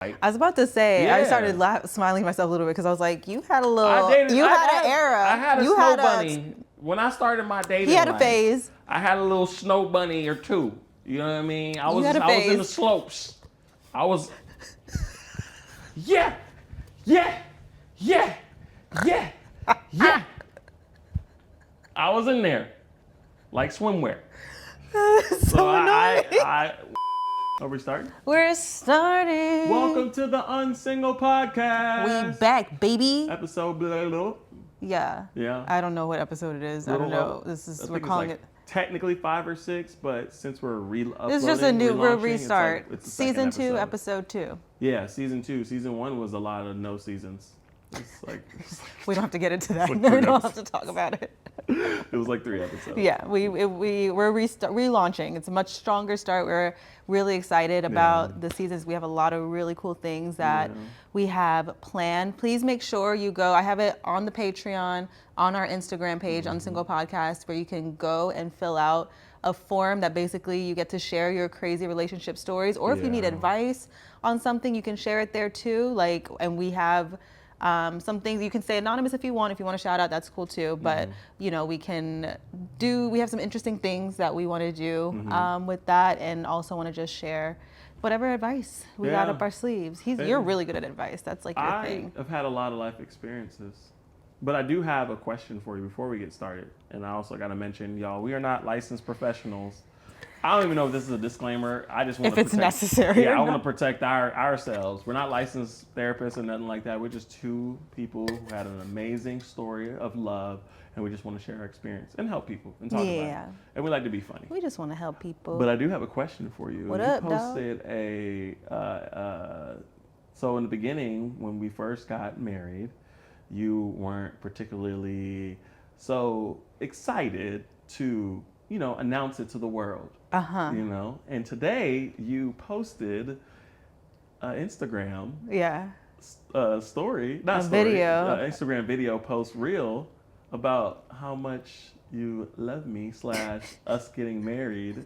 I was about to say, Yeah. I started smiling myself a little bit because I was like, you had a little, I dated, you I had an era. I had a you snow had bunny. When I started my dating He had a life, phase. I had a little snow bunny or two. You know what I mean? I You had a was in the phase. slopes. I was yeah, yeah, yeah, yeah, yeah. I was in there, like swimwear. so annoying. Are we starting? We're starting. Welcome to the Unsingle podcast. We back, baby. Episode blah, blah. Yeah. Yeah. I don't know what episode it is. I don't know. We're calling it. Technically 5 or 6, but since we're re-uploading, It's just a new restart. It's the Season second 2, episode 2. Yeah, season 2. Season 1 was a lot of no seasons. It's like we don't have to get into that. Like we don't have to talk about it. It was like 3 episodes. Yeah, we're relaunching. It's a much stronger start. We're really excited about the seasons. We have a lot of really cool things that we have planned. Please make sure you go. I have it on the Patreon, on our Instagram page, Unsingle Podcast, where you can go and fill out a form that basically you get to share your crazy relationship stories, or if you need advice on something, you can share it there too. And we have some things you can say anonymous if you want. If you want to shout out, that's cool too. But we have some interesting things that we want to do with that, and also want to just share whatever advice we got up our sleeves. You're really good at advice. That's like your thing. I've had a lot of life experiences. But I do have a question for you before we get started. And I also got to mention, y'all, we are not licensed professionals. I don't even know if this is a disclaimer. I just want to protect, necessary. Yeah, I want to protect ourselves. We're not licensed therapists or nothing like that. We're just two people who had an amazing story of love, and we just want to share our experience and help people and talk about it. And we like to be funny. We just want to help people. But I do have a question for you. What up, posted so in the beginning, when we first got married, you weren't particularly so excited to announce it to the world. And today you posted an Instagram story, not story, video, Instagram video post reel about how much you love me / us getting married,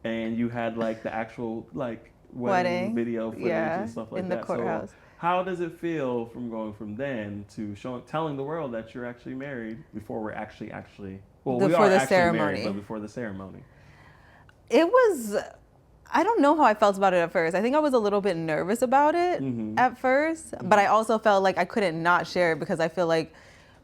and you had like the actual wedding video footage and stuff like in that. The courthouse. So how does it feel from going from then to telling the world that you're actually married before we're actually before the ceremony? Married, but before the ceremony. It was, I don't know how I felt about it at first. I think I was a little bit nervous about it at first, but I also felt like I couldn't not share it because I feel like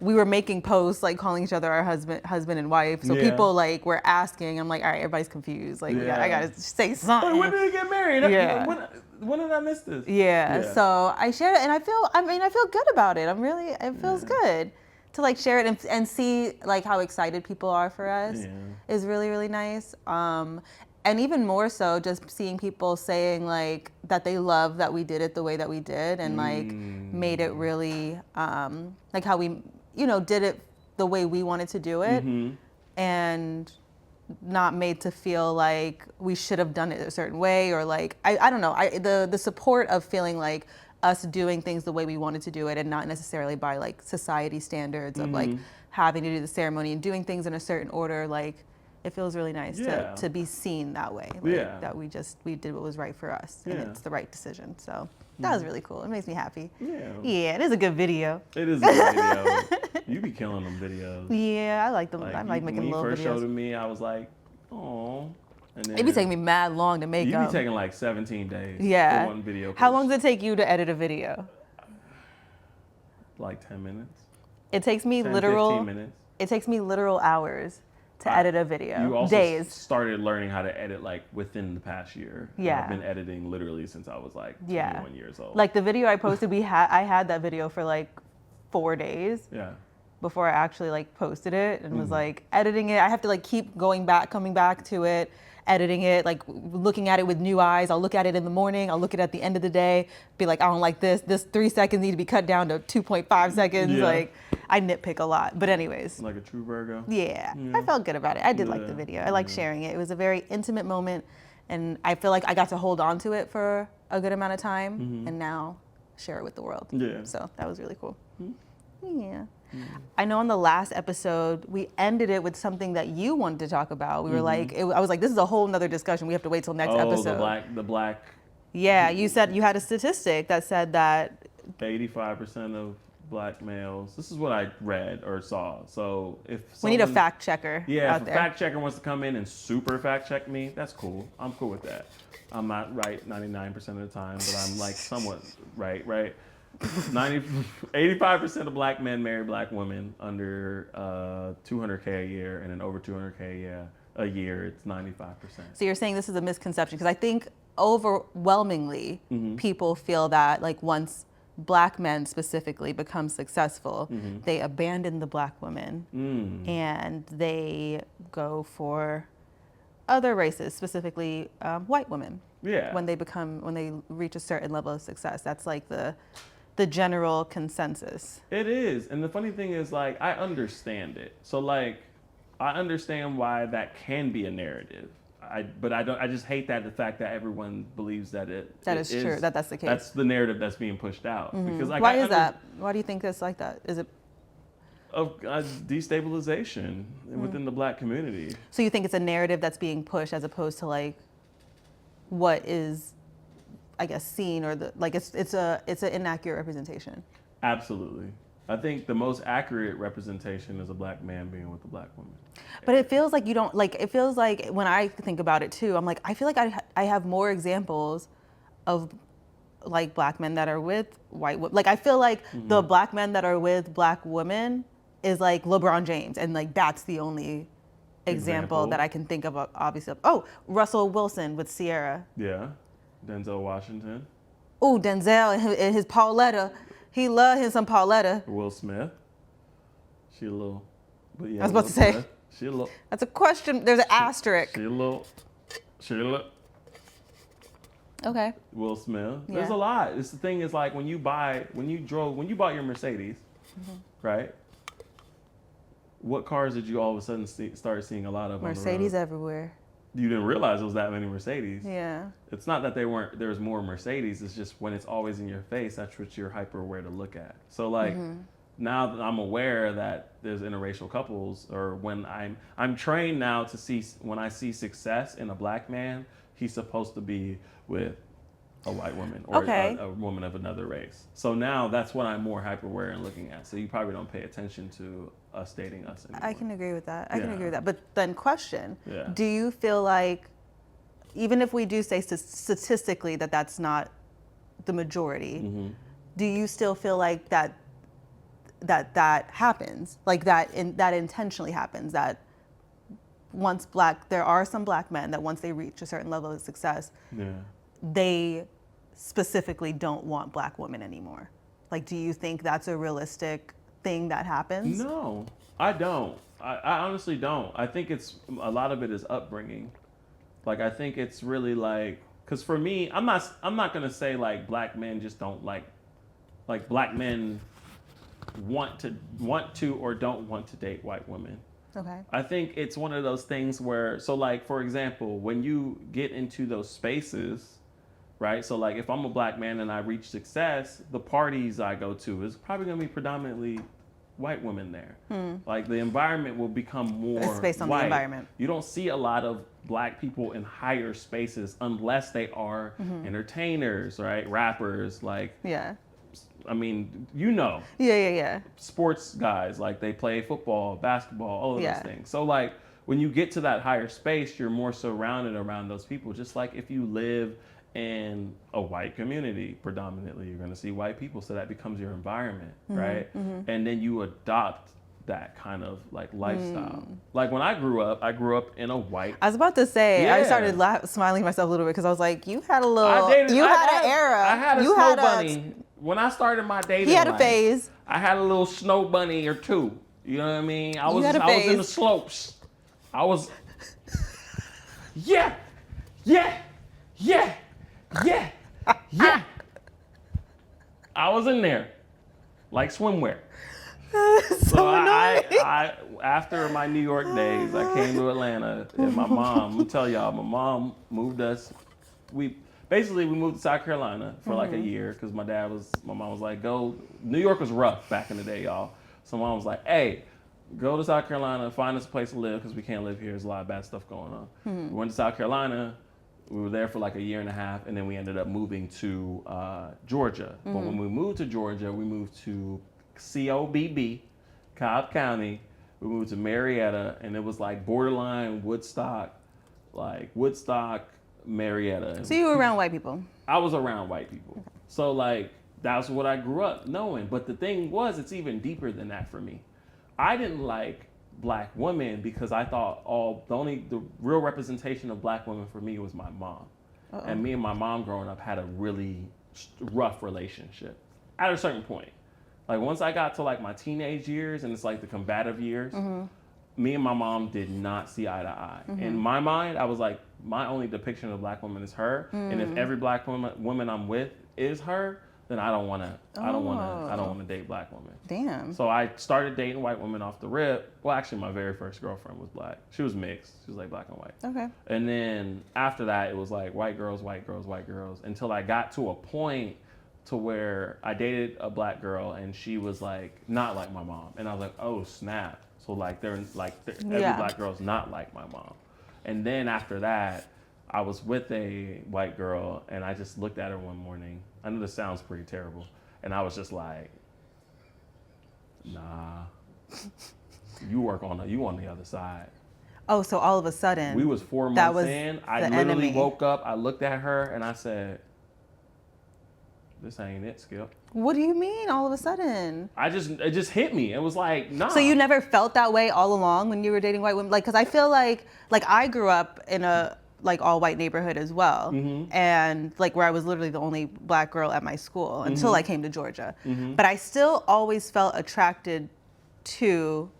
we were making posts like calling each other our husband and wife. So people were asking. I'm like, all right, everybody's confused. I gotta say something. When did they get married? Yeah. When did I miss this? Yeah. So I shared it, and I feel good about it. It feels good to share it and see how excited people are for us is really, really nice. And even more so, just seeing people saying that they love that we did it the way that we did, and made it really how we did it the way we wanted to do it, and not made to feel like we should have done it a certain way, or I don't know. The support of feeling like us doing things the way we wanted to do it, and not necessarily by society standards of having to do the ceremony and doing things in a certain order. It feels really nice to be seen that way. That we did what was right for us, and it's the right decision. So that was really cool. It makes me happy. Yeah, it is a good video. It is a good video. You be killing them videos. Yeah, I like them. I like making little videos. When you first showed it me, I was like, oh. It'd be taking me mad long to make up. You'd be taking 17 days for one video. How long does it take you to edit a video? 10 minutes. It takes me 15 minutes. It takes me literal hours to edit a video. You also days. Started learning how to edit within the past year. Yeah. I've been editing literally since I was 21 years old. The video I posted, I had that video for 4 days. Yeah. Before I actually posted it, and was editing it. I have to keep coming back to it, editing it, looking at it with new eyes. I'll look at it in the morning, I'll look at it at the end of the day, be like, I don't like this 3 seconds need to be cut down to 2.5 seconds. Yeah. I nitpick a lot, but anyways. Like a true Virgo. Yeah. I felt good about it. I did like the video. I like sharing it. It was a very intimate moment, and I feel like I got to hold on to it for a good amount of time, and now share it with the world. Yeah. So that was really cool. Yeah. I know on the last episode, we ended it with something that you wanted to talk about. We were I was like, this is a whole nother discussion. We have to wait till next episode. The black Yeah, you said you had a statistic that said that 85% of black males. This is what I read or saw. So if we need a fact checker yeah, out if a there. fact checker wants to come in and super fact check me, that's cool. I'm cool with that. I'm not right 99% of the time, but I'm like somewhat right. 85% of black men marry black women under 200K a year, and then over 200K a year, it's 95%. So you're saying this is a misconception, because I think overwhelmingly people feel that like once black men specifically become successful, they abandon the black women and they go for other races, specifically white women. Yeah. When they reach a certain level of success, that's like the general consensus. It is, and the funny thing is, like, I understand it. So like, I understand why that can be a narrative. But I don't. I just hate that the fact that everyone believes that it is true. That's the case. That's the narrative that's being pushed out. Because like, why is that? Why do you think it's like that? Is it of destabilization within the black community? So you think it's a narrative that's being pushed as opposed to like what is, I guess, seen, or it's an inaccurate representation? Absolutely. I think the most accurate representation is a black man being with a black woman. But it feels like you don't, like, it feels like when I think about it too, I'm like, I feel like I have more examples of like black men that are with white women. Like, I feel like the black men that are with black women is like LeBron James. And like, that's the only example that I can think of, obviously. Oh, Russell Wilson with Sierra. Yeah. Denzel Washington. Oh, Denzel and his Pauletta. He loved him some Pauletta. Will Smith. She a little. But yeah, I was about to say. Smith, she a little. That's a question. There's an asterisk. She a little. Okay. Will Smith. Yeah. There's a lot. It's the thing is like when you bought your Mercedes, right? What cars did you all of a sudden start seeing a lot of? Mercedes on the road? everywhere. You didn't realize there was that many Mercedes. Yeah. It's not that there was more Mercedes. It's just when it's always in your face, that's what you're hyper aware to look at. So like now that I'm aware that there's interracial couples, or when I'm trained now to see, when I see success in a black man, he's supposed to be with a white woman or a woman of another race. So now that's what I'm more hyper aware and looking at. So you probably don't pay attention to us dating us anymore. I can agree with that. I can agree with that. But then question, Yeah. do you feel like, even if we do say statistically that that's not the majority, do you still feel like that happens? Like that intentionally happens, that once there are some black men that once they reach a certain level of success, they specifically don't want black women anymore? Like, do you think that's a realistic thing that happens? No, I don't. I honestly don't. I think a lot of it is upbringing. Like, I think it's really like, because for me, I'm not gonna say like black men just don't like black men want to or don't want to date white women. Okay. I think it's one of those things where, so like, for example, when you get into those spaces, right? So like, if I'm a black man and I reach success, the parties I go to is probably going to be predominantly white women there. Like, the environment will become more It's based on white. the environment. You don't see a lot of black people in higher spaces unless they are entertainers, right? Rappers, like, Yeah. I mean, you know. Yeah. Sports guys, like they play football, basketball, all of those things. So like, when you get to that higher space, you're more surrounded around those people. Just like if you live in a white community, predominantly, you're going to see white people. So that becomes your environment, right? And then you adopt that kind of like lifestyle. Like when I grew up in a white. I was about to say, I started smiling myself a little bit because I was like, you had a little, an era. I had a snow bunny. When I started my dating He had a life, phase. I had a little snow bunny or two. You know what I mean? I was in the slopes. I was, yeah. I was in there, like swimwear. So I after my New York days, I came to Atlanta, and my mom, let me tell y'all, my mom moved us. We moved to South Carolina for like a year because my mom was like, go. New York was rough back in the day, y'all. So my mom was like, hey, go to South Carolina, find us a place to live because we can't live here. There's a lot of bad stuff going on. We went to South Carolina, We were there for like a year and a half, and then we ended up moving to Georgia. But when we moved to Georgia, we moved to COBB, Cobb County. We moved to Marietta, and it was like borderline Woodstock, Marietta. So you were around white people. I was around white people. So like that's what I grew up knowing. But the thing was, it's even deeper than that for me. I didn't like black women because I thought the real representation of black women for me was my mom. Uh-oh. And me and my mom growing up had a really rough relationship at a certain point. Like once I got to like my teenage years and it's like the combative years, me and my mom did not see eye to eye. In my mind, I was like, my only depiction of black woman is her. And if every black woman I'm with is her, then I don't want to date black women. Damn. So I started dating white women off the rip. Well, actually, my very first girlfriend was black. She was mixed. She was like black and white. Okay. And then after that, it was like white girls, until I got to a point to where I dated a black girl and she was like not like my mom. And I was like, oh snap. So like every black girl's not like my mom. And then after that, I was with a white girl and I just looked at her one morning. I know this sounds pretty terrible. And I was just like, nah, you on the other side. Oh, so all of a sudden. We was 4 months in. I literally woke up, I looked at her and I said, this ain't it, Skip. What do you mean all of a sudden? It just hit me. It was like, nah. So you never felt that way all along when you were dating white women? Like, cause I feel like I grew up in a like all white neighborhood as well. And like where I was literally the only black girl at my school until I came to Georgia. But I still always felt attracted to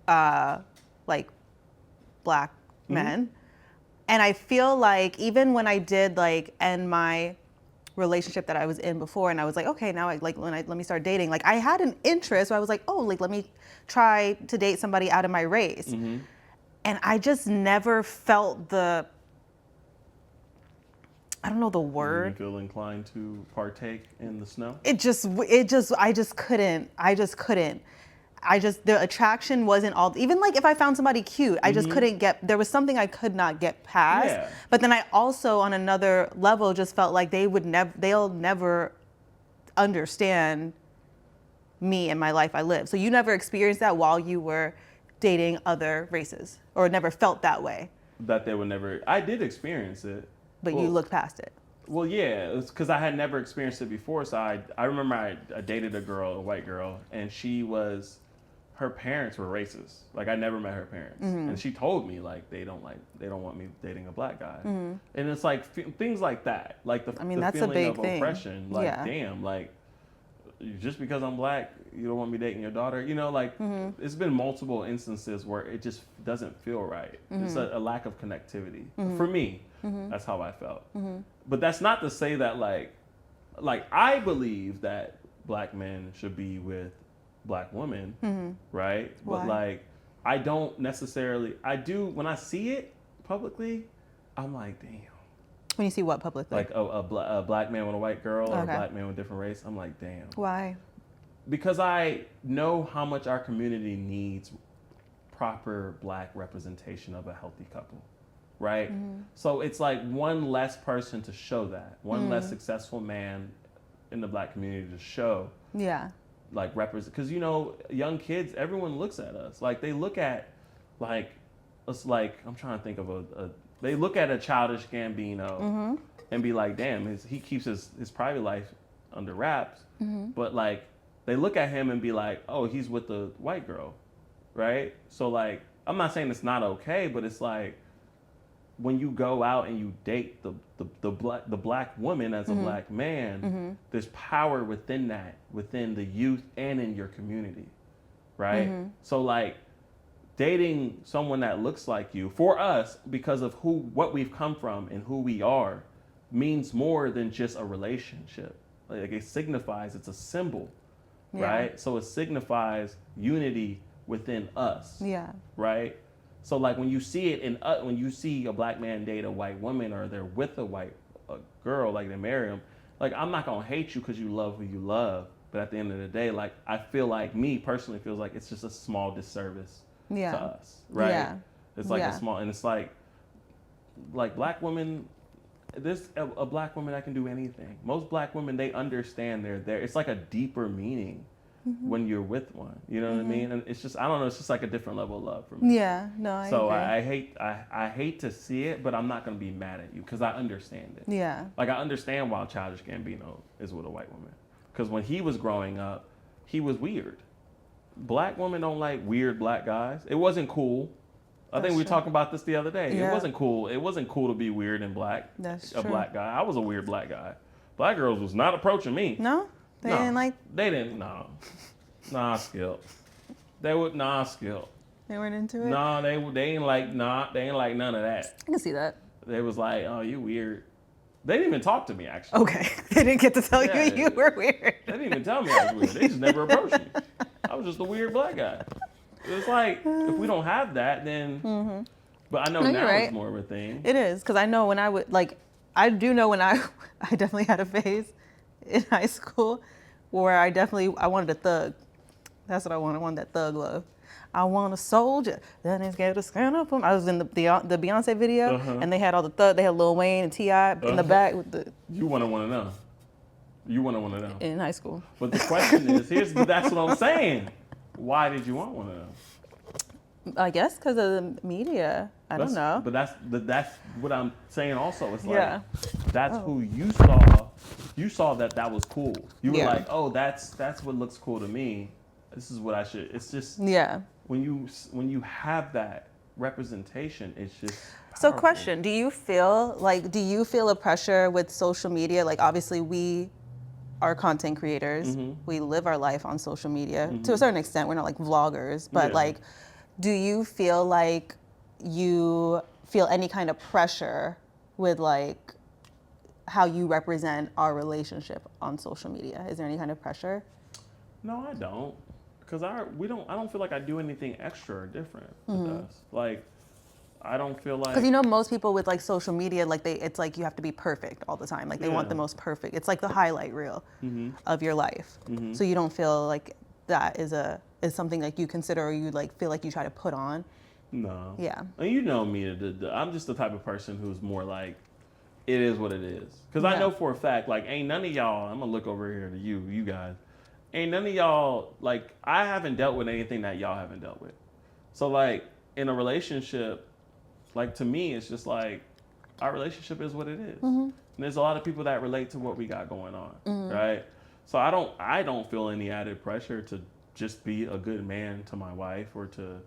like black men. And I feel like even when I did like end my relationship that I was in before and I was like, okay, now let me start dating. Like I had an interest where I was like, oh, like let me try to date somebody out of my race. And I just never felt I don't know the word. You feel inclined to partake in the snow? I just couldn't. The attraction wasn't all, even like if I found somebody cute, I just couldn't there was something I could not get past. Yeah. But then I also on another level just felt like they'll never understand me and my life I live. So you never experienced that while you were dating other races or never felt that way? That they would never, I did experience it. But you looked past it. Well, yeah, it's because I had never experienced it before. So I remember I dated a white girl, and her parents were racist. Like I never met her parents, and she told me like they don't want me dating a black guy, and it's like things like that, like the that's feeling a big of thing. Oppression. Like damn, like just because I'm black, you don't want me dating your daughter. You know, like it's been multiple instances where it just doesn't feel right. It's a lack of connectivity for me. That's how I felt. But that's not to say that like I believe that black men should be with black women, right? Why? But like I don't necessarily. I do when I see it publicly. I'm like, damn. When you see what publicly? Like a black man with a white girl or a black man with a different race. I'm like, damn. Why? Because I know how much our community needs proper black representation of a healthy couple, right? So it's like one less person to show that, one less successful man in the black community to show. Yeah. Like represent, because you know, young kids, everyone looks at us. Like they look at, like us. Like I'm trying to think of they look at a Childish Gambino and be like, damn, he keeps his private life under wraps. But like they look at him and be like, oh, he's with the white girl, right? So like I'm not saying it's not okay, but it's like when you go out and you date the black woman as a black man, there's power within that, within the youth and in your community, right? So like dating someone that looks like you, for us, because of what we've come from and who we are, means more than just a relationship. Like it signifies, it's a symbol, right? So it signifies unity within us, right? So like when you see it when you see a black man date a white woman or they're with a girl, like they marry him, like I'm not gonna hate you because you love who you love, but at the end of the day, like I feel like me personally feels like it's just a small disservice to us, right? It's like a small, and it's like like black women, there's a black woman that can do anything. Most black women, they understand they're there. It's like a deeper meaning when you're with one. You know what I mean? And it's just, I don't know, it's just like a different level of love for me. Yeah, no, I so agree. I hate to see it, but I'm not gonna be mad at you because I understand it. Yeah. Like I understand why Childish Gambino is with a white woman. Because when he was growing up, he was weird. Black women don't like weird black guys. It wasn't cool. I think we were talking about this the other day. Yeah. It wasn't cool. It wasn't cool to be weird and black. That's a true. black guy. I was a weird black guy. Black girls was not approaching me. No? They didn't like... They didn't, no. Nah, Skip. They would, nah, Skip. They weren't into it? Nah, they ain't like, they ain't like none of that. I can see that. They was like, oh, you weird. They didn't even talk to me, actually. Okay. They didn't get to tell you were weird. They didn't even tell me I was weird. They just never approached me. I was just a weird black guy. It's like, if we don't have that, then... But I know now it's more of a thing. It is, because I know when I would, like, I do know when I definitely had a phase in high school where I wanted a thug. That's what I wanted. I wanted that thug love. I want a soldier. Then it's got to stand up. I was in the Beyonce video, and they had all the thug. They had Lil Wayne and T.I. in the back with the. You want to know. You want to know. In high school. But the question is, that's what I'm saying. Why did you want one of them? I guess because of the media. I don't know. But that's what I'm saying also. It's like, that's who you saw. You saw that was cool. You were like, oh, that's what looks cool to me. This is what I should. It's just when you have that representation, it's just powerful. So question, do you feel a pressure with social media? Like obviously we are content creators. We live our life on social media to a certain extent. We're not like vloggers, but like, do you feel like you feel any kind of pressure with like how you represent our relationship on social media? Is there any kind of pressure? No, I don't. Because I don't feel like I do anything extra or different with us. Like, I don't feel like... Because most people with like social media, like it's like you have to be perfect all the time. Like they want the most perfect. It's like the highlight reel of your life. So you don't feel like that is something like you consider or you like feel like you try to put on? No. Yeah. And you know me, I'm just the type of person who's more like, it is what it is. Because I know for a fact, like, ain't none of y'all, I'm going to look over here to you guys, ain't none of y'all, like, I haven't dealt with anything that y'all haven't dealt with. So, like, in a relationship, like, to me, it's just like, our relationship is what it is. And there's a lot of people that relate to what we got going on, right? So I don't feel any added pressure to just be a good man to my wife or to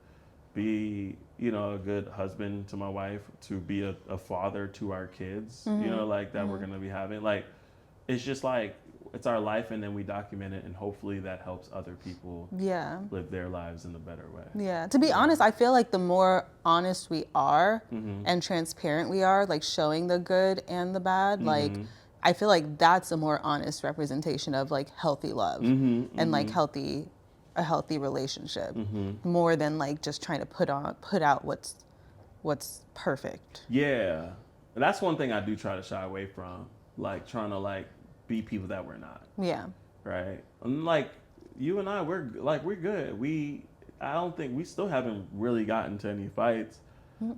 be, a good husband to my wife, to be a father to our kids, like that we're going to be having. Like, it's just like, it's our life and then we document it and hopefully that helps other people live their lives in a better way. Yeah. To be honest, I feel like the more honest we are and transparent we are, like showing the good and the bad, like I feel like that's a more honest representation of like healthy love and like a healthy relationship more than like just trying to put out what's perfect. Yeah. And that's one thing I do try to shy away from, like trying to like be people that we're not. Yeah. Right. And like you and I, we're good. I don't think we still haven't really gotten to any fights.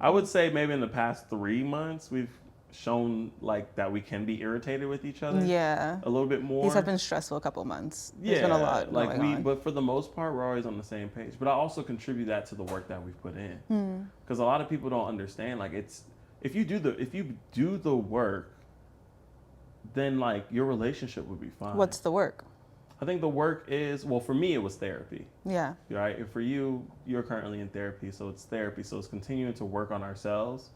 I would say maybe in the past 3 months we've shown like that we can be irritated with each other. Yeah. A little bit more. These have been stressful couple months. There's been a lot going on. But for the most part, we're always on the same page. But I also contribute that to the work that we've put in. Because a lot of people don't understand. Like if you do the work, then like your relationship would be fine. What's the work? I think the work is, well, for me, it was therapy. Yeah. Right. And for you, you're currently in therapy. So it's therapy. So it's continuing to work on ourselves.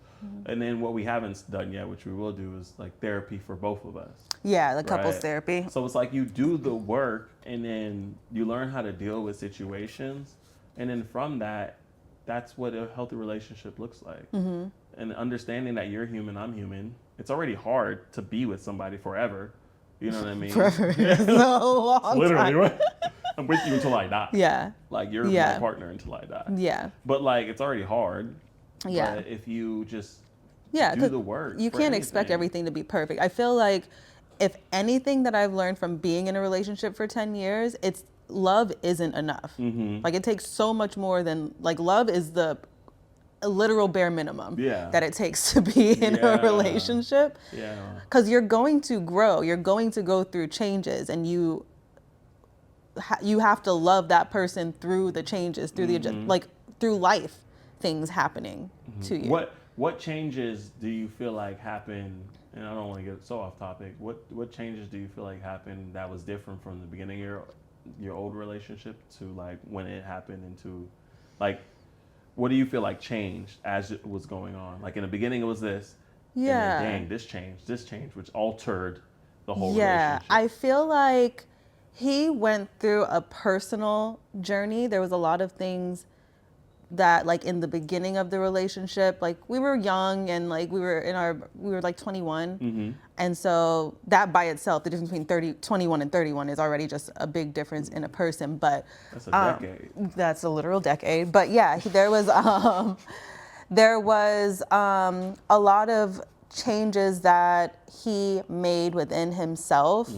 And then what we haven't done yet, which we will do, is like therapy for both of us. Yeah, the couples therapy. So it's like you do the work and then you learn how to deal with situations. And then from that, that's what a healthy relationship looks like. And understanding that you're human, I'm human. It's already hard to be with somebody forever. You know what I mean? Forever. It's a long literally, time. Right? I'm with you until I die. Yeah. Like you're my partner until I die. Yeah. But like it's already hard. Yeah. But if you just do the work. You can't expect everything to be perfect. I feel like if anything that I've learned from being in a relationship for 10 years, it's love isn't enough. Like it takes so much more than, like love is the a literal bare minimum Yeah. that it takes to be in a relationship. Yeah. Because you're going to grow, you're going to go through changes, and you have to love that person through the changes, through the through life things happening to you. What changes do you feel like happened? And I don't want to get so off topic. What changes do you feel like happened that was different from the beginning of your old relationship to like when it happened into like what do you feel like changed as it was going on? Like in the beginning it was this. Yeah. And then, dang, this changed, which altered the whole Yeah. relationship. I feel like he went through a personal journey. There was a lot of things that like in the beginning of the relationship, like we were young and like we were like 21. Mm-hmm. And so that by itself, the difference between 21 and 31 is already just a big difference in a person. But that's a decade. That's a literal decade. But yeah, there was a lot of changes that he made within himself,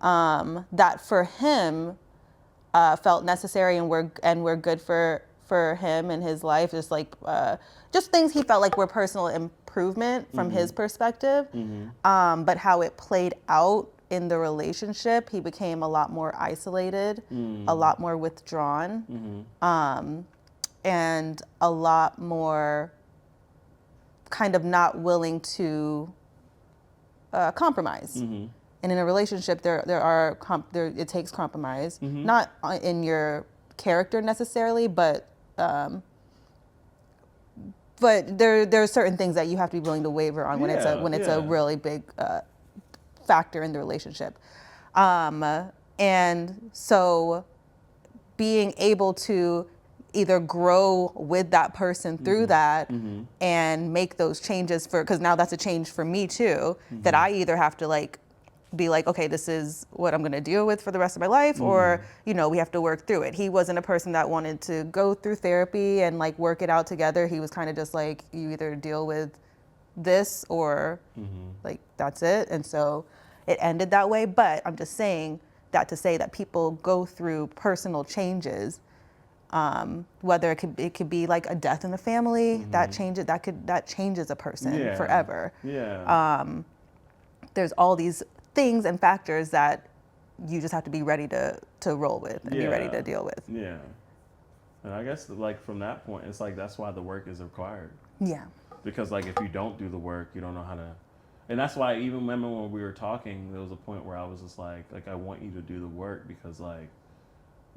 that for him felt necessary and were good for him and his life. Just like just things he felt like were personal improvement from his perspective. But how it played out in the relationship, he became a lot more isolated, a lot more withdrawn, and a lot more kind of not willing to compromise. And in a relationship, it takes compromise, not in your character necessarily, but there are certain things that you have to be willing to waver on when it's a really big factor in the relationship. And so being able to either grow with that person through that and make those changes because now that's a change for me too, that I either have to like be like, okay, this is what I'm going to deal with for the rest of my life, or, we have to work through it. He wasn't a person that wanted to go through therapy and like work it out together. He was kind of just like, you either deal with this or like, that's it. And so it ended that way. But I'm just saying that to say that people go through personal changes, whether it could be like a death in the family, that changes a person forever. There's all these things and factors that you just have to be ready to roll with and be ready to deal with. Yeah. And I guess like from that point, it's like that's why the work is required. Yeah. Because like if you don't do the work, you don't know how to. And that's why even remember when we were talking, there was a point where I was just like I want you to do the work because like,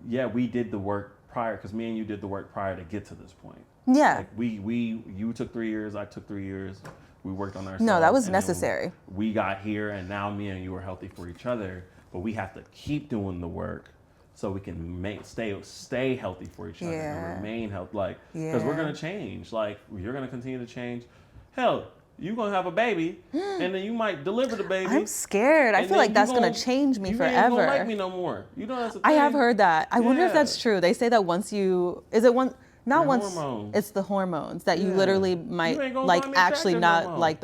yeah, we did the work prior because me and you did the work prior to get to this point. Yeah. Like you took 3 years, I took 3 years. We worked on ourselves. No, that was necessary. We got here, and now me and you are healthy for each other. But we have to keep doing the work so we can stay healthy for each other and remain healthy. Like, because we're gonna change. Like, you're gonna continue to change. Hell, you're gonna have a baby, and then you might deliver the baby. I'm scared. I feel like that's gonna change me forever. You ain't gonna like me no more. You know that's the thing. I have heard that. I wonder if that's true. They say that once you hormones. It's the hormones that you literally might like actually not like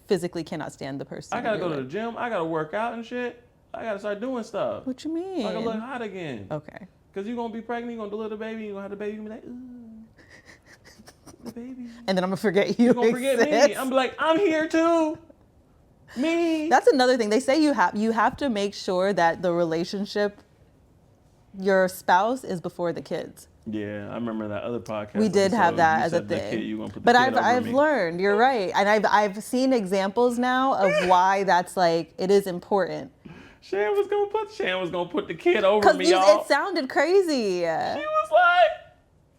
physically cannot stand the person. I gotta go to the gym. I gotta work out and shit. I gotta start doing stuff. What you mean? So I can look hot again. Okay. Because you're gonna be pregnant, you're gonna deliver the baby, you're gonna have the baby, you're gonna be like, ooh, the baby. And then I'm gonna forget you. You're gonna forget me. I'm like, I'm here too. Me. That's another thing. They say you have to make sure that the relationship, your spouse, is before the kids. Yeah, I remember that other podcast. We did have that as a thing. But I've learned, you're right. And I've seen examples now of why that's like, it is important. Shan was gonna put the kid over me, y'all. Because it sounded crazy. She was like,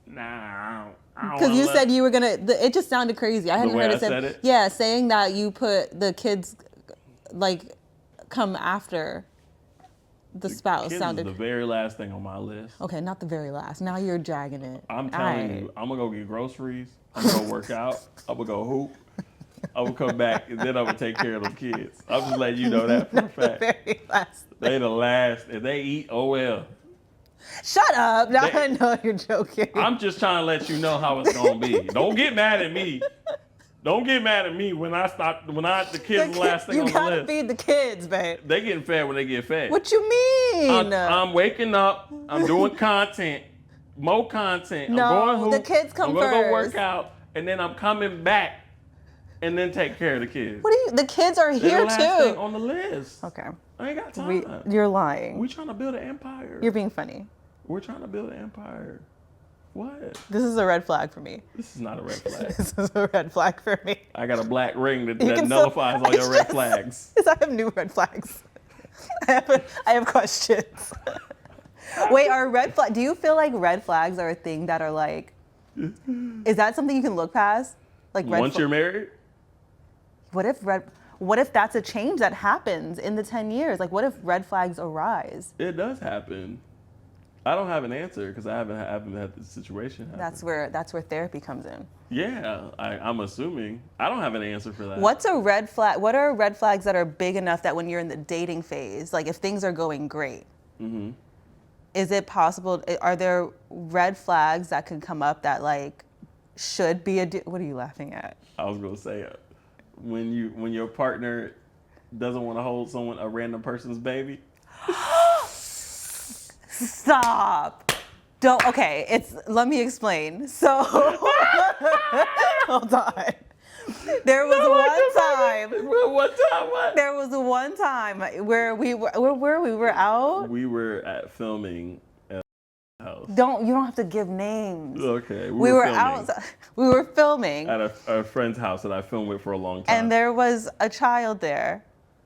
nah, because you said you were gonna, it just sounded crazy. I hadn't heard it said it. Yeah, saying that you put the kids, like, come after the spouse kids sounded. Is the very last thing on my list. Okay, not the very last. Now you're dragging it. I'm telling you, I'm gonna go get groceries. I'm gonna go work out. I'm gonna go hoop. I'm gonna come back and then I'm gonna take care of them kids. I'm just letting you know that for a fact. The very last thing. They the last. If they eat, oh well. Shut up. Now I know you're joking. I'm just trying to let you know how it's gonna be. Don't get mad at me. Don't get mad at me when the kids the last thing on the list. You gotta feed the kids, babe. They getting fed when they get fed. What you mean? I'm waking up. I'm doing content. More content. No, I'm going hoop. the kids come I'm gonna first. go work out. and then I'm coming back and then take care of the kids. What do you? The kids are They're here the last thing too. on the list. Okay. I ain't got time. You're lying. We're trying to build an empire. You're being funny. We're trying to build an empire. What? This is a red flag for me. This is not a red flag. This is a red flag for me. I got a black ring that can nullifies all your red flags. I have new red flags. I have questions. Wait, are red flags? Do you feel like red flags are a thing that are like? Is that something you can look past? Like once you're married? What if that's a change that happens in the 10 years? Like, what if red flags arise? It does happen. I don't have an answer because I haven't had the situation happen. That's where therapy comes in. Yeah, I'm assuming. I don't have an answer for that. What's a red flag? What are red flags that are big enough that when you're in the dating phase, like if things are going great, is it possible? Are there red flags that could come up that like should be what are you laughing at? I was gonna say, when your partner doesn't want to hold a random person's baby. Stop. Don't. Okay. Let me explain. So, hold on. There was one time. What? There was one time where we were out. We were at filming at the house. You don't have to give names. Okay. We were out. We were filming at a friend's house that I filmed with for a long time. And there was a child there.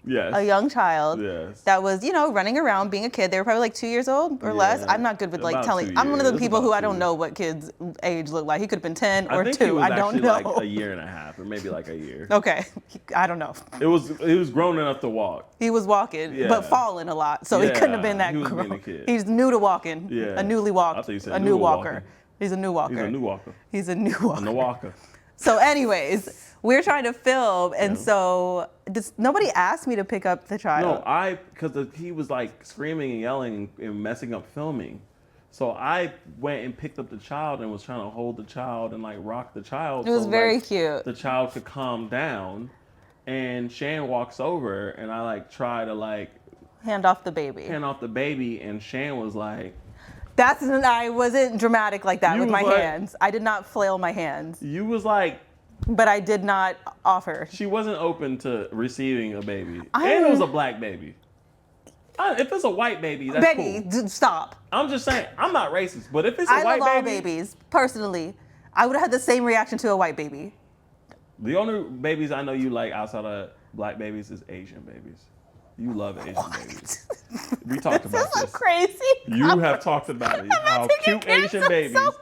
Yes. A young child. Yes. That was, running around being a kid. They were probably like 2 years old or less. I'm not good with like telling. I'm one of the people who I don't know what kids' age look like. He could have been 10 or 2. I don't know. Like a year and a half, or maybe like a year. Okay. I don't know. He was grown enough to walk. He was walking, but falling a lot, so he couldn't have been that grown. Being a kid. He's new to walking. Yeah. A newly walked. I thought you said a new walker. He's a new walker. He's a new walker. He's a new walker. A new walker. So, anyways. We're trying to film, and so nobody asked me to pick up the child. No, because he was like screaming and yelling and messing up filming. So I went and picked up the child and was trying to hold the child and like rock the child. It was very cute. The child could calm down, and Shan walks over, and I like try to like hand off the baby, and Shan was like. I wasn't dramatic like that with my hands. I did not flail my hands. You was like. But I did not offer. She wasn't open to receiving a baby. And it was a black baby. If it's a white baby, that's cool. Stop. I'm just saying, I'm not racist, but if it's a white baby. I love all babies, personally. I would have had the same reaction to a white baby. The only babies I know you like outside of black babies is Asian babies. You love Asian babies. We talked about this. This is so crazy. You have talked about it. How cute Asian babies. So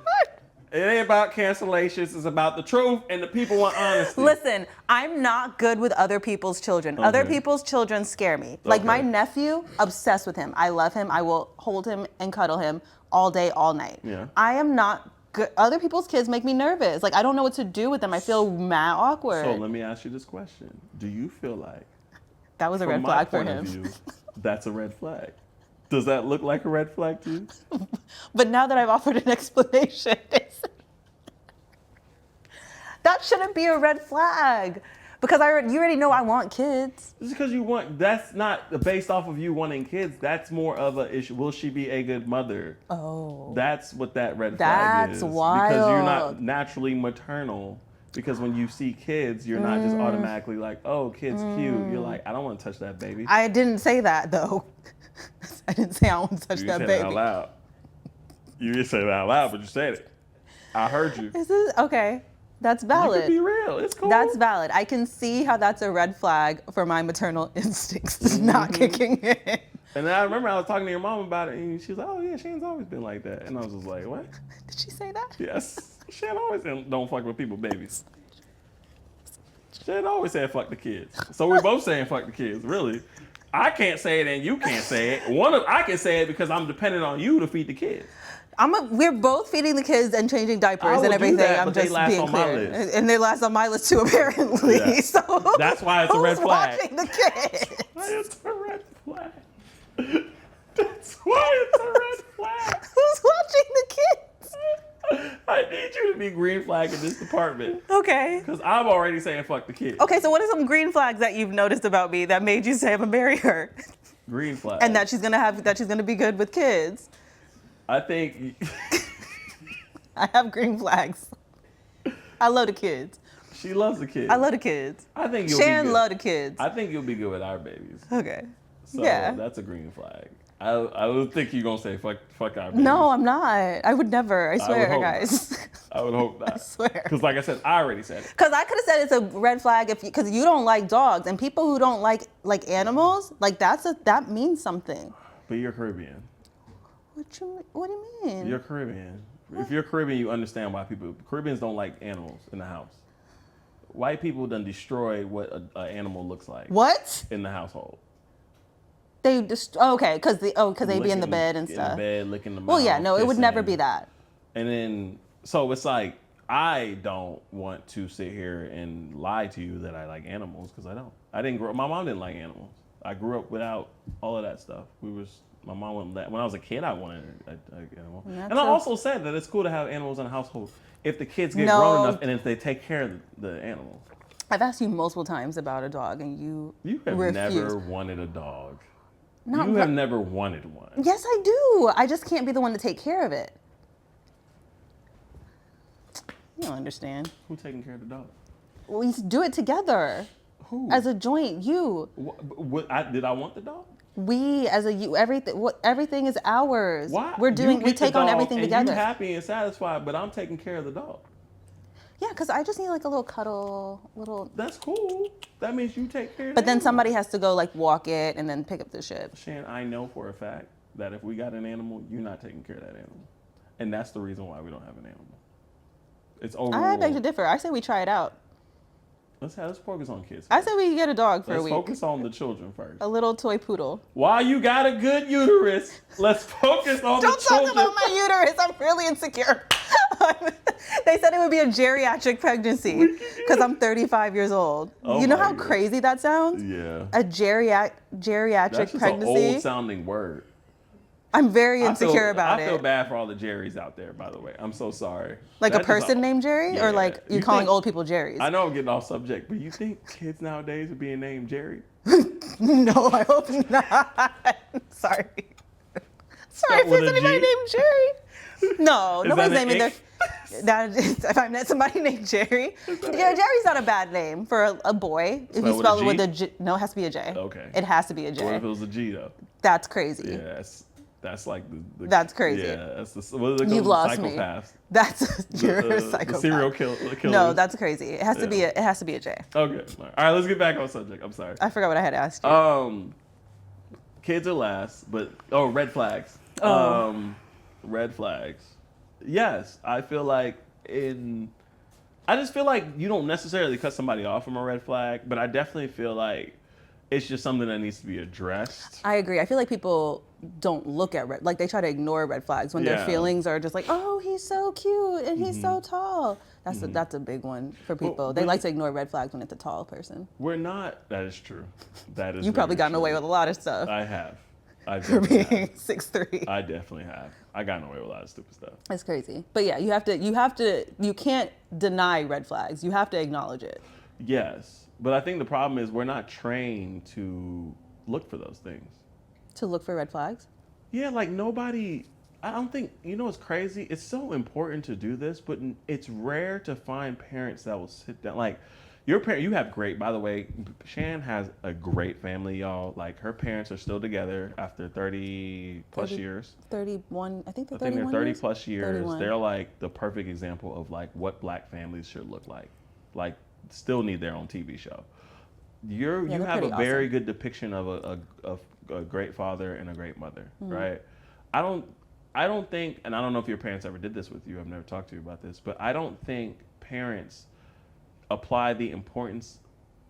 it ain't about cancellations. It's about the truth, and the people want honesty. Listen, I'm not good with other people's children. Okay. Other people's children scare me. Like my nephew, obsessed with him. I love him. I will hold him and cuddle him all day, all night. Yeah. I am not good. Other people's kids make me nervous. Like I don't know what to do with them. I feel mad awkward. So let me ask you this question. Do you feel like that was a red flag for him? View, that's a red flag. Does that look like a red flag to you? But now that I've offered an explanation, that shouldn't be a red flag. Because you already know I want kids. Just because you want, that's not based off of you wanting kids. That's more of a issue. Will she be a good mother? Oh. That's what that red flag is. That's wild. Because you're not naturally maternal. Because when you see kids, you're not just automatically like, oh, kid's cute. You're like, I don't want to touch that baby. I didn't say that though. I didn't say I want to touch that baby. You said it out loud. You didn't say it out loud, but you said it. I heard you. Okay. That's valid. You can be real. It's cool. That's valid. I can see how that's a red flag for my maternal instincts not kicking in. And I remember I was talking to your mom about it, and she was like, oh, yeah, Shane's always been like that. And I was just like, what? Did she say that? Yes. Shane always don't fuck with people, babies. Shane always said fuck the kids. So we're both saying fuck the kids, really. I can't say it and you can't say it. I can say it because I'm dependent on you to feed the kids. We're both feeding the kids and changing diapers and everything. That, I'm just being clear. And they last on my list too, apparently. Yes. So that's why it's a red flag. Who's watching the kids? Why it's a red flag. That's why it's a red flag. Who's watching the kids? I need you to be green flag in this department. Okay. Because I'm already saying fuck the kids. Okay, so what are some green flags that you've noticed about me that made you say I'm gonna marry her? Green flag. And that she's gonna be good with kids. I think I have green flags. I love the kids. She loves the kids. I love the kids. I think you'll Sharon be good. love the kids. I think you'll be good with our babies. Okay. So yeah. That's a green flag. I would think you're gonna say fuck our babies. No, I'm not. I would never. I swear, guys. I would hope not. I swear. Because like I said, I already said it. Because I could have said it's a red flag because you don't like dogs, and people who don't like animals, like that means something. But you're Caribbean. What do you mean? You're Caribbean. If you're Caribbean, you understand why Caribbeans don't like animals in the house. White people done destroy what an animal looks like. What? In the household. They just because they be in the bed and stuff. In the bed, licking the mouth. Well, yeah, no, it would never be that. And then so it's like I don't want to sit here and lie to you that I like animals because I don't. I didn't grow. My mom didn't like animals. I grew up without all of that stuff. My mom wouldn't let. When I was a kid, I wanted an animal. And I also said that it's cool to have animals in the household if the kids get grown enough and if they take care of the animals. I've asked you multiple times about a dog, and you have refuse. Never wanted a dog. You have never wanted one. Yes, I do. I just can't be the one to take care of it. You don't understand. Who's taking care of the dog? We do it together. Who? As a joint. You. Did I want the dog? We as a you. Everything is ours. Why? We take on everything together. You're happy and satisfied, but I'm taking care of the dog. Yeah, because I just need like a little cuddle, That's cool. That means you take care of it. But then somebody has to go like walk it and then pick up the shit. Shan, I know for a fact that if we got an animal, you're not taking care of that animal. And that's the reason why we don't have an animal. It's over. I beg to differ. I say we try it out. Let's focus on kids first. I say we get a dog for a week. Let's focus on the children first. A little toy poodle. While you got a good uterus, let's focus on the children. Don't talk about my uterus. I'm really insecure. They said it would be a geriatric pregnancy because I'm 35 years old. Oh you know how crazy that sounds? Yeah. A geriatric That's just pregnancy. an old sounding word. I'm very insecure about it. I feel bad for all the Jerrys out there, by the way. I'm so sorry. Like a person named Jerry? Yeah. Or like you calling old people Jerrys? I know I'm getting off subject, but you think kids nowadays are being named Jerry? No, I hope not. Sorry. Sorry if there's anybody named Jerry. No, nobody's naming their... If I met somebody named Jerry. Yeah, Jerry's not a bad name for a boy. If you spell it with a G. No, it has to be a J. Okay. It has to be a J. What if it was a G, though? That's crazy. Yeah, that's like the That's crazy. Yeah, that's what do they call You've lost me. Psychopaths. You're a psychopath. The serial killer. No, that's crazy. It has to be a J. Okay. All right, let's get back on subject. I'm sorry. I forgot what I had asked you. Kids are last, but red flags. Red flags. Yes, I feel like I just feel like you don't necessarily cut somebody off from a red flag, but I definitely feel like it's just something that needs to be addressed. I agree. I feel like people don't look at they try to ignore red flags when their feelings are just like, oh, he's so cute and he's so tall. That's a big one for people. They like to ignore red flags when it's a tall person. We're not. That is true. That is. You've probably gotten away with a lot of stuff. I have. For being 6'3". I definitely have. I gotten away with a lot of stupid stuff. That's crazy. But yeah, you can't deny red flags. You have to acknowledge it. Yes. But I think the problem is we're not trained to look for those things. To look for red flags? Yeah, like nobody, I don't think, what's crazy? It's so important to do this, but it's rare to find parents that will sit down. Like, your parent, you have great, by the way, Shan has a great family, y'all. Like, her parents are still together after 30 plus years. 31, I think they're 31 I think they're 30 plus years. 31. They're like the perfect example of like what black families should look like. Like, still need their own TV show. You have a very good depiction of a great father and a great mother, right? I don't think, and I don't know if your parents ever did this with you. I've never talked to you about this, but I don't think parents apply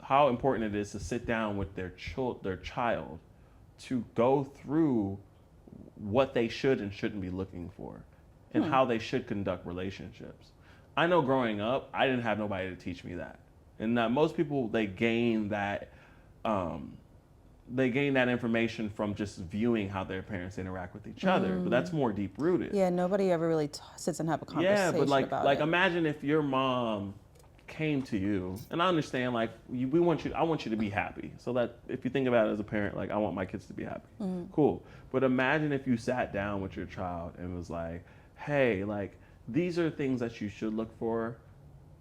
how important it is to sit down with their child to go through what they should and shouldn't be looking for and how they should conduct relationships. I know growing up, I didn't have nobody to teach me that. And that most people, they gain that information from just viewing how their parents interact with each other. But that's more deep rooted. Yeah, nobody ever really sits and have a conversation about it. Imagine if your mom came to you, and I understand, like, I want you to be happy. So that if you think about it as a parent, like, I want my kids to be happy. Cool. But imagine if you sat down with your child and was like, hey, like, these are things that you should look for.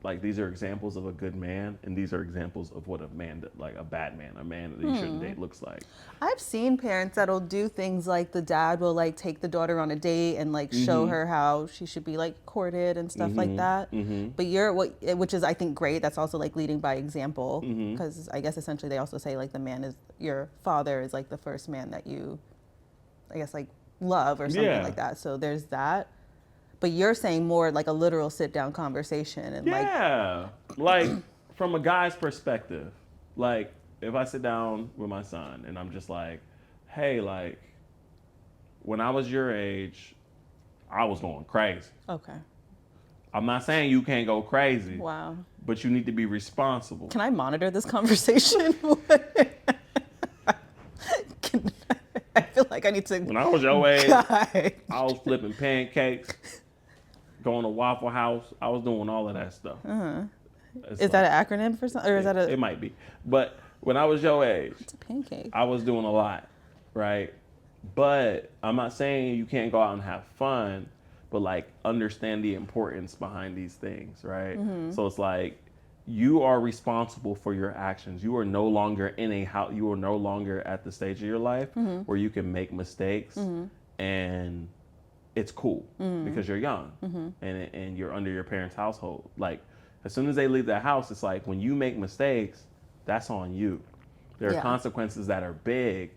like these are examples of a good man, and these are examples of what a man, like a bad man, a man that you shouldn't date looks like. I've seen parents that'll do things like the dad will like take the daughter on a date and like show her how she should be like courted and stuff like that. But which is I think great. That's also like leading by example, because I guess essentially they also say like the man is your father is like the first man that you, I guess like love or something like that. So there's that. But you're saying more like a literal sit down conversation and like from a guy's perspective, like if I sit down with my son and I'm just like, hey, like when I was your age, I was going crazy. Okay. I'm not saying you can't go crazy. Wow. But you need to be responsible. Can I monitor this conversation? I feel like I need to. When I was your age, I was flipping pancakes, going to Waffle House. I was doing all of that stuff. Is that an acronym for something? Or is that a... It might be. But when I was your age, it's a pancake. I was doing a lot, right? But I'm not saying you can't go out and have fun, but like understand the importance behind these things, right? So it's like you are responsible for your actions. You are no longer in a house. You are no longer at the stage of your life where you can make mistakes and it's cool because you're young and you're under your parents' household. Like as soon as they leave that house, it's like when you make mistakes, that's on you. There are consequences that are big.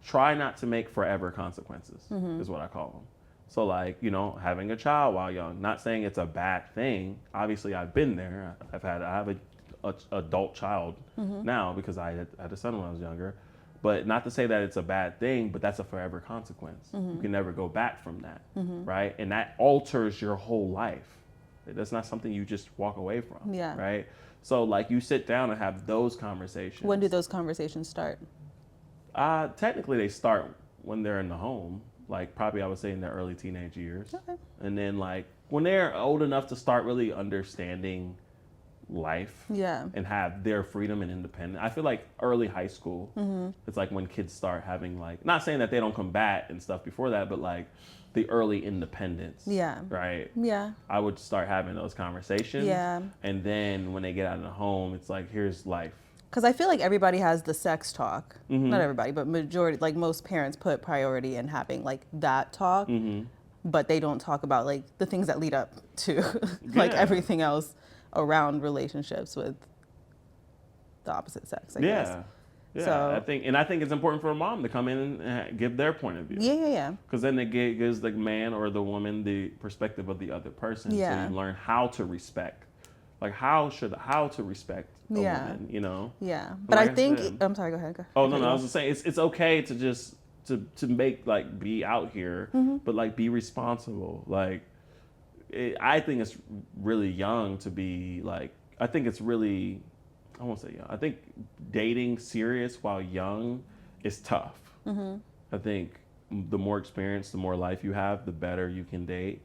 Try not to make forever consequences is what I call them. So like, you know, having a child while young, not saying it's a bad thing. Obviously I have an adult child now because I had a son when I was younger, but not to say that it's a bad thing, but that's a forever consequence. You can never go back from that, right? And that alters your whole life. That's not something you just walk away from, right? So like you sit down and have those conversations. When do those conversations start? Technically they start when they're in the home. Like probably I would say in their early teenage years. Okay. And then like when they're old enough to start really understanding life and have their freedom and independence. I feel like early high school, it's like when kids start having like, not saying that they don't combat and stuff before that, but like the early independence. Yeah. Right? Yeah. I would start having those conversations. Yeah. And then when they get out of the home, it's like, here's life. Because I feel like everybody has the sex talk. Not everybody, but majority, like most parents put priority in having like that talk, but they don't talk about like the things that lead up to like everything else around relationships with the opposite sex, I guess. Yeah, so, I think it's important for a mom to come in and give their point of view. Yeah. Because then it gives the man or the woman the perspective of the other person, so you learn how to respect. Like how to respect a woman, you know? Yeah. But like I think I'm sorry, go ahead. Oh no, I was just saying it's okay to just to make like be out here, but like be responsible. Like I think it's really young to be like I won't say young. I think dating serious while young is tough. I think the more experience, the more life you have, the better you can date.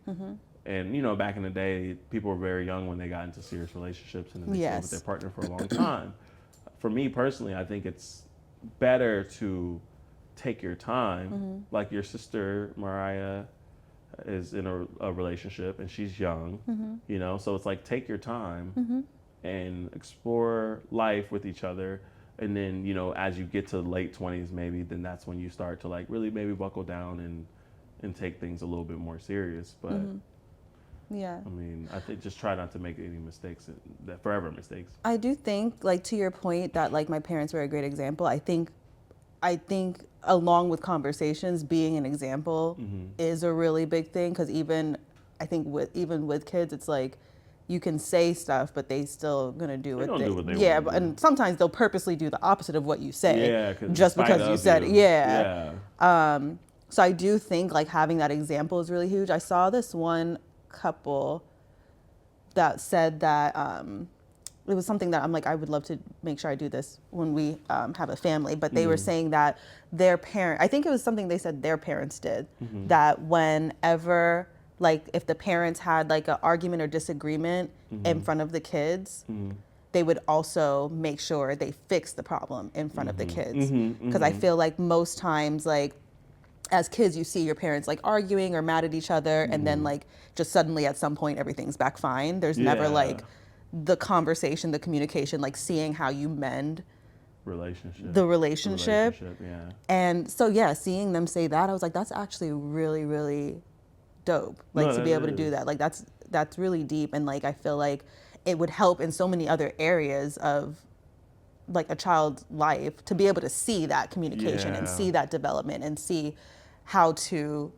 And, you know, back in the day, people were very young when they got into serious relationships and then they stayed with their partner for a long time. For me personally, I think it's better to take your time. Like your sister, Mariah, is in a relationship and she's young, you know, so it's like take your time and explore life with each other. And then, you know, as you get to late 20s, maybe, then that's when you start to like really maybe buckle down and take things a little bit more serious. But yeah, I mean, I think just try not to make any mistakes, that forever mistakes. I do think, like to your point, that like my parents were a great example. I think along with conversations, being an example is a really big thing. Because I think with kids, it's like you can say stuff, but they still gonna do what they want. But, and sometimes they'll purposely do the opposite of what you say, just because you said it. Yeah. So I do think like having that example is really huge. I saw this one couple that said that it was something that I'm like, I would love to make sure I do this when we have a family, but they were saying that their parent, I think it was something they said their parents did, that whenever, like if the parents had like an argument or disagreement in front of the kids, they would also make sure they fix the problem in front of the kids. Because I feel like most times, like as kids, you see your parents like arguing or mad at each other, and then like just suddenly at some point everything's back fine. There's never like the conversation, the communication, like seeing how you mend the relationship. Yeah. And so, yeah, seeing them say that, I was like, that's actually really, really dope. Like, No, to be able to do that. Like, that's really deep. And like, I feel like it would help in so many other areas of like a child's life to be able to see that communication and see that development and see how to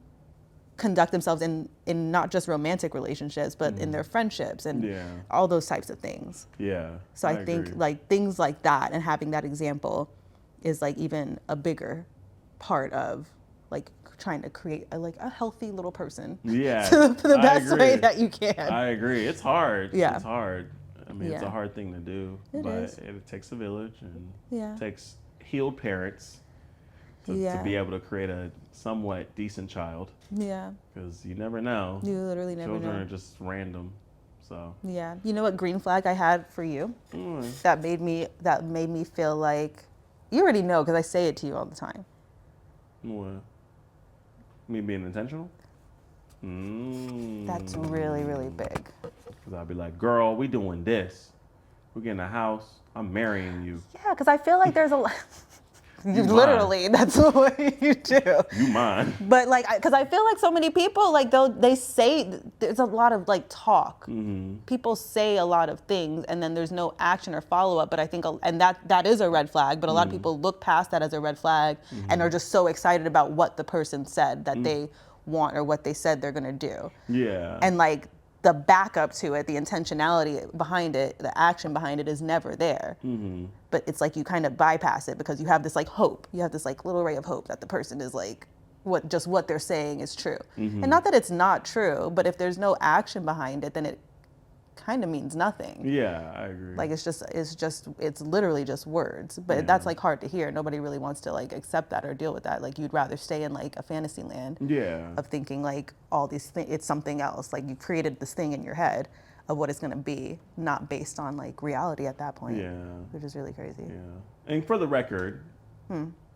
conduct themselves in not just romantic relationships, but in their friendships and all those types of things. Yeah. So I think agree. like things like that and having that example is like even a bigger part of like trying to create a healthy little person. Yeah. to the best way that you can. I agree. It's hard. Yeah. It's hard. I mean, it's a hard thing to do, but it takes a village and it takes healed parents to be able to create a somewhat decent child. Yeah. Because you never know. You literally never know. Children are just random. So. Yeah. You know what green flag I had for you? That made me feel like you already know because I say it to you all the time. What? Me being intentional? That's really, really big. Because I'll be like, girl, we doing this. We're getting a house. I'm marrying you. Yeah, because I feel like there's a lot. Literally, that's what you do. You mine. But like, because I feel like so many people, like they say, there's a lot of like talk. People say a lot of things and then there's no action or follow up. But I think, and that is a red flag, but a lot of people look past that as a red flag and are just so excited about what the person said that they want or what they said they're going to do. Yeah. And like the backup to it, the intentionality behind it, the action behind it is never there. But it's like you kind of bypass it because you have this like hope. You have this like little ray of hope that the person is like, what they're saying is true. And not that it's not true, but if there's no action behind it, then it kind of means nothing. Yeah, I agree. Like it's literally just words. But that's like hard to hear. Nobody really wants to like accept that or deal with that. Like you'd rather stay in like a fantasy land of thinking like all these things, it's something else. Like you created this thing in your head of what it's going to be, not based on like reality at that point. Yeah. Which is really crazy. Yeah. And for the record,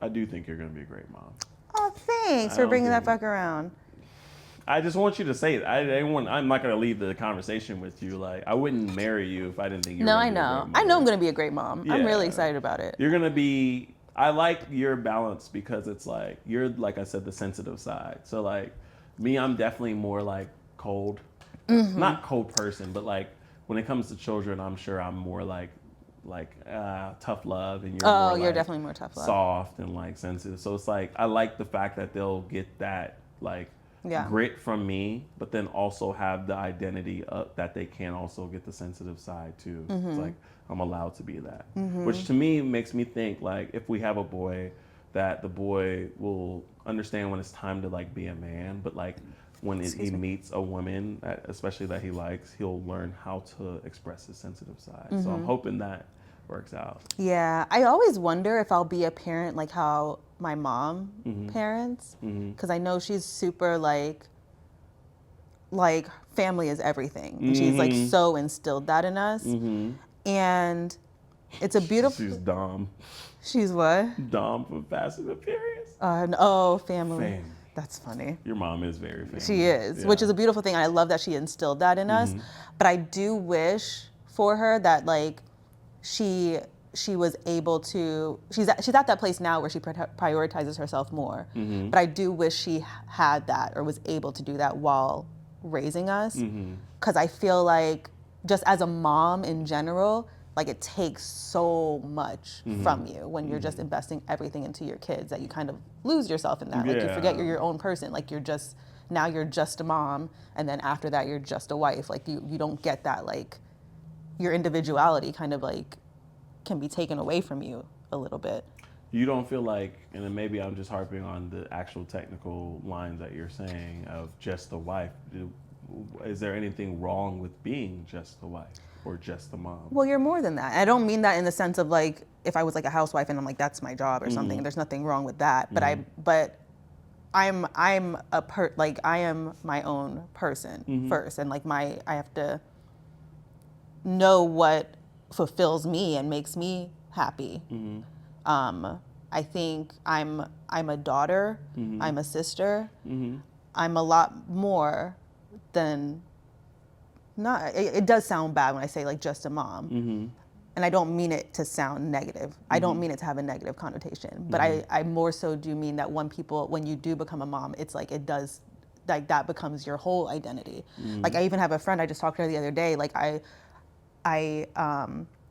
I do think you're going to be a great mom. Oh, thanks for bringing that back around. I just want you to say it. I'm not going to leave the conversation with you. Like, I wouldn't marry you if I didn't think you were going to be a great mom. I know I'm going to be a great mom. Yeah. I'm really excited about it. You're going to be, I like your balance because it's like, you're, like I said, the sensitive side. So like, me, I'm definitely more like cold. Not cold person, but like, when it comes to children, I'm sure I'm more like tough love, and you're definitely more tough love, soft and like sensitive. So it's like I like the fact that they'll get that like grit from me, but then also have the identity that they can also get the sensitive side too. It's like I'm allowed to be that, which to me makes me think like if we have a boy, that the boy will understand when it's time to like be a man, but like when he meets a woman, especially that he likes, he'll learn how to express his sensitive side. So I'm hoping that works out. Yeah, I always wonder if I'll be a parent like how my mom parents, because I know she's super like family is everything. And she's like so instilled that in us. And it's a beautiful... She's Dom. She's what? Dom from Fast and the Furious. Family. Fame. That's funny. Your mom is very famous. She is, which is a beautiful thing. I love that she instilled that in us. But I do wish for her that like she was able to. She's at that place now where she prioritizes herself more. But I do wish she had that or was able to do that while raising us. Because I feel like just as a mom in general, like it takes so much from you when you're just investing everything into your kids that you kind of lose yourself in that. Like you forget you're your own person. Like you're just a mom, and then after that you're just a wife. Like you don't get that, like your individuality kind of like can be taken away from you a little bit. You don't feel like, and then maybe I'm just harping on the actual technical lines that you're saying of just a wife. Is there anything wrong with being just a wife? Or just the mom? Well, you're more than that. I don't mean that in the sense of like if I was like a housewife and I'm like that's my job or something. There's nothing wrong with that. But I am my own person first, and like I have to know what fulfills me and makes me happy. I think I'm a daughter. I'm a sister. I'm a lot more than it does sound bad when I say like just a mom. Mm-hmm. And I don't mean it to sound negative. I don't mean it to have a negative connotation. But I more so do mean that when you do become a mom, it's like it does, like that becomes your whole identity. Like I even have a friend, I just talked to her the other day, like I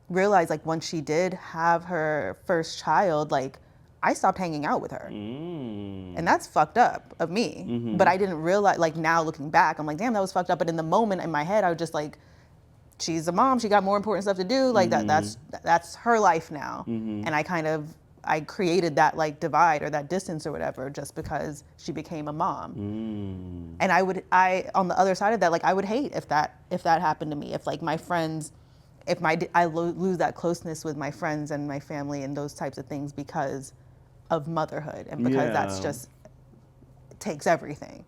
realized like once she did have her first child, like I stopped hanging out with her. And that's fucked up of me. But I didn't realize, like now looking back, I'm like, damn, that was fucked up. But in the moment in my head, I was just like, she's a mom, she got more important stuff to do. Like that's her life now. And I created that like divide or that distance or whatever just because she became a mom. And I on the other side of that, like I would hate if that happened to me. If like my friends, I lose that closeness with my friends and my family and those types of things because of motherhood and because that's just takes everything.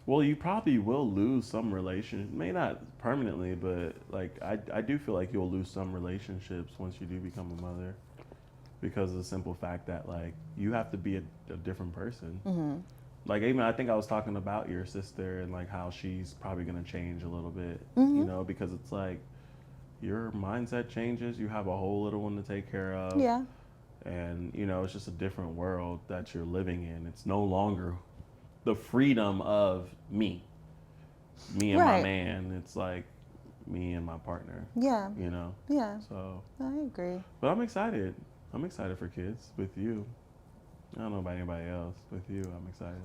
Well, you probably will lose some relationships. May not permanently, but like I do feel like you'll lose some relationships once you do become a mother, because of the simple fact that like you have to be a different person. Like even I think I was talking about your sister and like how she's probably gonna change a little bit, you know, because it's like your mindset changes. You have a whole little one to take care of. Yeah. And you know, it's just a different world that you're living in. It's no longer the freedom of me and my man. It's like me and my partner. Yeah. You know? Yeah. So I agree. But I'm excited. I'm excited for kids with you. I don't know about anybody else. With you, I'm excited.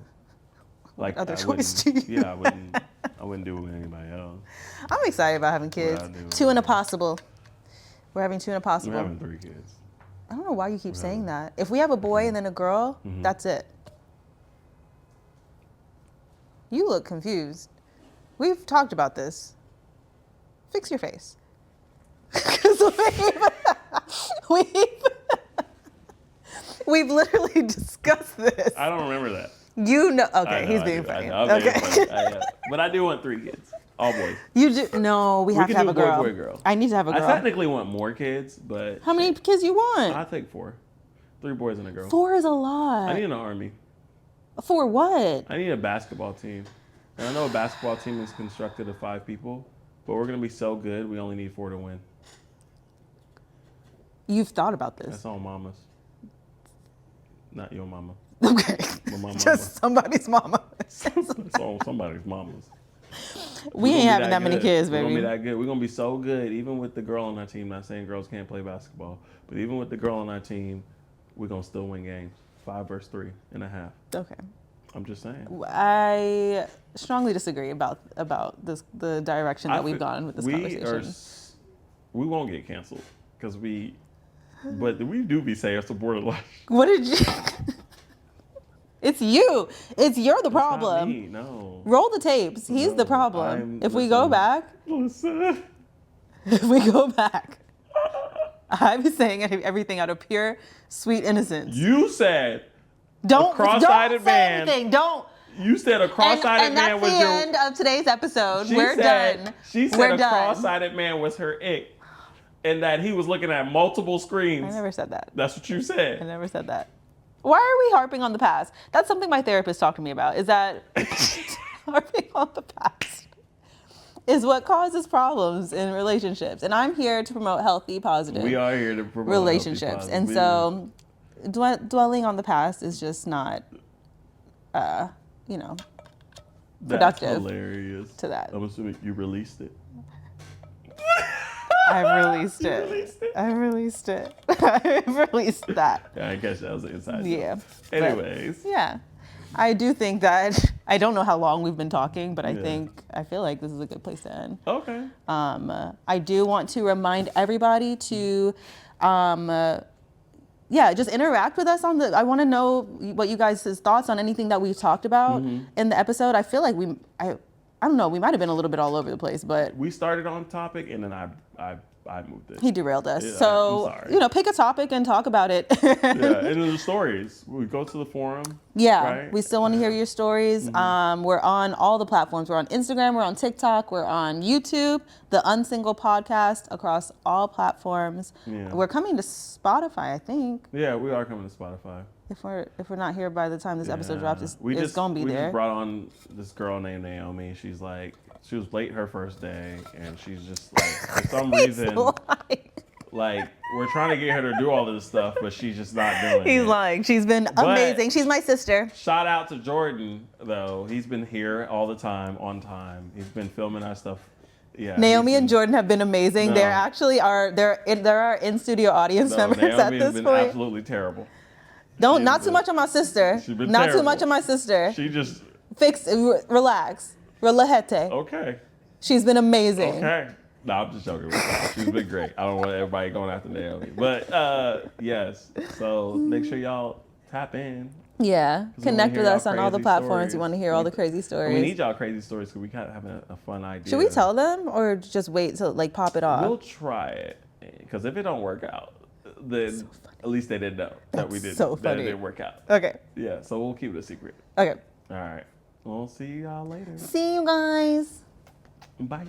Like other choice do you I wouldn't do it with anybody else. I'm excited about having kids. 2 and a possible. We're having 2 and a possible. We're having 3 kids. I don't know why you keep saying that. If we have a boy and then a girl, that's it. You look confused. We've talked about this. Fix your face. Because we've literally discussed this. I don't remember that. You know, okay, he's being funny. Okay. But I do want 3 kids. All boys. You do? No, we have to have a girl. Boy, girl. I need to have a girl. I technically want more kids, but... How many kids you want? I take 4. 3 boys and a girl. 4 is a lot. I need an army. For what? I need a basketball team. And I know a basketball team is constructed of 5 people, but we're going to be so good, we only need 4 to win. You've thought about this. That's all mamas. Not your mama. Okay. Just somebody's mama. That's all somebody's mamas. We ain't having that many kids, baby. We're going to be that good. We're going to be so good, even with the girl on our team. Not saying girls can't play basketball, but even with the girl on our team, we're going to still win games. 5 versus 3.5. Okay. I'm just saying. I strongly disagree about this, the direction that we've gone with this conversation. We won't get canceled because but we do be saying support life. What did you? It's you. You're the problem. It's not me, no. Roll the tapes. He's the problem. If we go back, I'm saying everything out of pure, sweet innocence. You said don't a cross-eyed man. Anything. Don't. You said a cross-eyed man was your... And that's the end of today's episode. We're done. She said cross-eyed man was her ick. And that he was looking at multiple screens. I never said that. That's what you said. I never said that. Why are we harping on the past? That's something my therapist talked to me about, is that harping on the past is what causes problems in relationships. And I'm here to promote healthy, positive we are here to promote relationships. Healthy, and so dwelling on the past is just not, productive. That's hilarious. To that. I'm assuming you released it. I've released it. I've released it. I've released that. Yeah, I guess that was the inside. Yeah. Anyways. Yeah. I do think that, I don't know how long we've been talking, but I feel like this is a good place to end. Okay. I do want to remind everybody to, just interact with us I want to know what you guys' thoughts on anything that we've talked about in the episode. I feel like I don't know, we might have been a little bit all over the place, but... We started on topic and then I moved it. He derailed us. Yeah, so, I'm sorry. Pick a topic and talk about it. Yeah, and the stories. We go to the forum. Yeah, right? We still want to hear your stories. We're on all the platforms. We're on Instagram, we're on TikTok, we're on YouTube, the Unsingle podcast across all platforms. Yeah. We're coming to Spotify, I think. Yeah, we are coming to Spotify. If we're not here by the time this episode drops, it's gonna be we there. just brought on this girl named Naomi. She was late her first day, and she's just like, for some reason, like, we're trying to get her to do all this stuff, but she's just not doing it. He's like, she's been amazing. She's my sister. Shout out to Jordan, though. He's been here all the time, on time. He's been filming our stuff. Yeah. Naomi and Jordan have been amazing. No. There actually are in studio audience members Naomi at this has been point. Absolutely terrible. Not too much on my sister. She's been not terrible. too much on my sister. She just relax. Relajete. Okay. She's been amazing. Okay. No, I'm just joking with her. She's been great. I don't want everybody going after Naomi. But yes. So make sure y'all tap in. Yeah. Connect with us on all the platforms. You want to hear all the crazy stories. We need y'all crazy stories because we kind of have a fun idea. Should we tell them or just wait to like pop it off? We'll try it. Because if it don't work out, then at least they didn't know that we did. So that funny. it didn't work out. Okay. Yeah. So we'll keep it a secret. Okay. All right. We'll see y'all later. See you guys. Bye.